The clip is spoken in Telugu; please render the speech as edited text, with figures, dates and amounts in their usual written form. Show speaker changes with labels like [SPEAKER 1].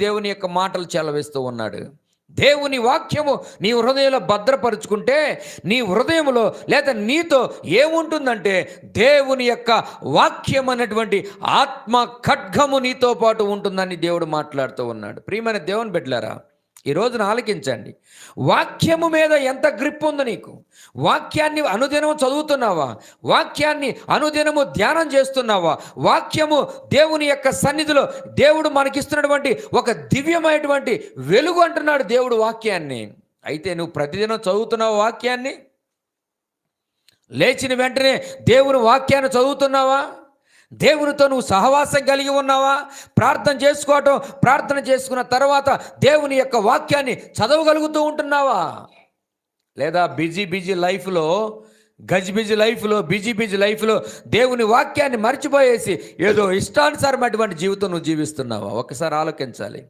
[SPEAKER 1] దేవుని యొక్క మాటలు చెలవిస్తూ ఉన్నాడు. దేవుని వాక్యము నీ హృదయంలో భద్రపరుచుకుంటే నీ హృదయంలో లేదా నీతో ఏముంటుందంటే దేవుని యొక్క వాక్యం అనేటువంటి ఆత్మ ఖడ్గము నీతో పాటు ఉంటుందని దేవుడు మాట్లాడుతూ ఉన్నాడు. ప్రియమైన దేవుని బిడ్డలారా, ఈ రోజున ఆలకించండి. వాక్యము మీద ఎంత గ్రిప్ ఉంది నీకు? వాక్యాన్ని అనుదినము చదువుతున్నావా? వాక్యాన్ని అనుదినము ధ్యానం చేస్తున్నావా? వాక్యము దేవుని యొక్క సన్నిధిలో దేవుడు మనకిస్తున్నటువంటి ఒక దివ్యమైనటువంటి వెలుగు అంటున్నాడు దేవుడు వాక్యాన్ని. అయితే నువ్వు ప్రతిదినం చదువుతున్నావా వాక్యాన్ని? లేచిన వెంటనే దేవుని వాక్యాన్ని చదువుతున్నావా? దేవునితో నువ్వు సహవాసం కలిగి ఉన్నావా? ప్రార్థన చేసుకున్న తర్వాత దేవుని యొక్క వాక్యాన్ని చదవగలుగుతూ ఉంటున్నావా? లేదా బిజీ లైఫ్లో బిజీ లైఫ్లో దేవుని వాక్యాన్ని మర్చిపోయేసి ఏదో ఇష్టానుసారమైనటువంటి జీవితం నువ్వు జీవిస్తున్నావా? ఒకసారి ఆలోచించాలి.